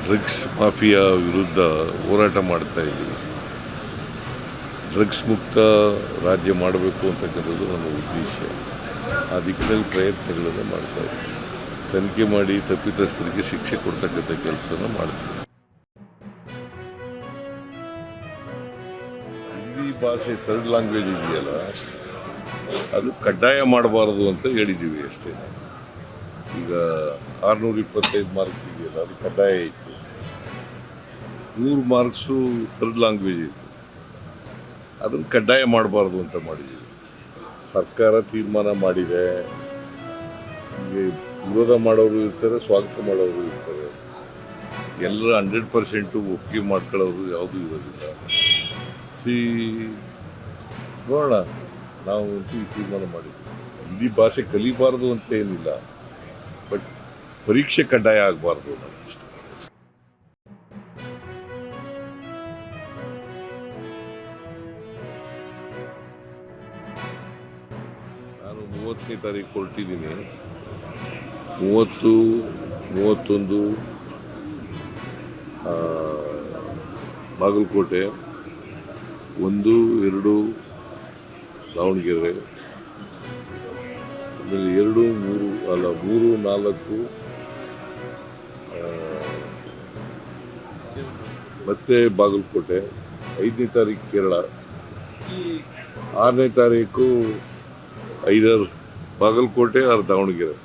Drugs mafia ವಿರುದ್ಧ ಹೋರಾಟ ಮಾಡ್ತಾ ಇದ್ದೀವಿ. ಡ್ರಗ್ಸ್ ಮುಕ್ತ ರಾಜ್ಯ ಮಾಡಬೇಕು ಅಂತಕ್ಕಂಥದ್ದು ನಮ್ಮ ಉದ್ದೇಶ. ಆ ದಿಕ್ಕಿನಲ್ಲಿ ಪ್ರಯತ್ನಗಳನ್ನು ಮಾಡ್ತಾ ಇದ್ದೀವಿ. ತನಿಖೆ ಮಾಡಿ ತಪ್ಪಿತಸ್ಥರಿಗೆ ಶಿಕ್ಷೆ ಕೊಡ್ತಕ್ಕಂಥ ಕೆಲಸವನ್ನು ಮಾಡ್ತೀವಿ. ಹಿಂದಿ ಭಾಷೆ ಥರ್ಡ್ ಲ್ಯಾಂಗ್ವೇಜ್ ಇದೆಯಲ್ಲ, ಅದು ಕಡ್ಡಾಯ ಮಾಡಬಾರದು ಅಂತ ಹೇಳಿದ್ದೀವಿ ಅಷ್ಟೇ. ಈಗ 625 ಮಾರ್ಕ್ಸ್ ಇದೆಯಲ್ಲ, ಅದು ಕಡ್ಡಾಯ ಇತ್ತು. 100 ಮಾರ್ಕ್ಸು ಥರ್ಡ್ ಲ್ಯಾಂಗ್ವೇಜ್ ಇತ್ತು, ಅದನ್ನು ಕಡ್ಡಾಯ ಮಾಡಬಾರ್ದು ಅಂತ ಮಾಡಿದ್ದೀವಿ. ಸರ್ಕಾರ ತೀರ್ಮಾನ ಮಾಡಿದೆ. ಹೀಗೆ ವಿರೋಧ ಮಾಡೋರು ಇರ್ತಾರೆ, ಸ್ವಾಗತ ಮಾಡೋರು ಇರ್ತಾರೆ. ಎಲ್ಲರ 100% ಒಪ್ಪಿಗೆ ಮಾಡ್ಕೊಳ್ಳೋರು ಯಾವುದೂ ಇರೋದಿಲ್ಲ. ನೋಡೋಣ, ನಾವು ಈ ತೀರ್ಮಾನ ಮಾಡಿದ್ವಿ. ಹಿಂದಿ ಭಾಷೆ ಕಲಿಬಾರ್ದು ಅಂತ ಏನಿಲ್ಲ, ಬಟ್ ಪರೀಕ್ಷೆ ಕಡ್ಡಾಯ ಆಗಬಾರ್ದು ಅನ್ನೋದಷ್ಟೇ. ನಾನು 30ನೇ ತಾರೀಕು ಹೊರಟಿದ್ದೀನಿ. 30, 31 ಬಾಗಲಕೋಟೆ, 1, 2 ದಾವಣಗೆರೆ, ಆಮೇಲೆ 2, 3 ಅಲ್ಲ 3, 4 ಮತ್ತೆ ಬಾಗಲಕೋಟೆ, 5ನೇ ತಾರೀಕು ಕೇರಳ, 6ನೇ ತಾರೀಕು ಐದರ್ ಬಾಗಲಕೋಟೆ ಆರ್ ದಾವಣಗೆರೆ.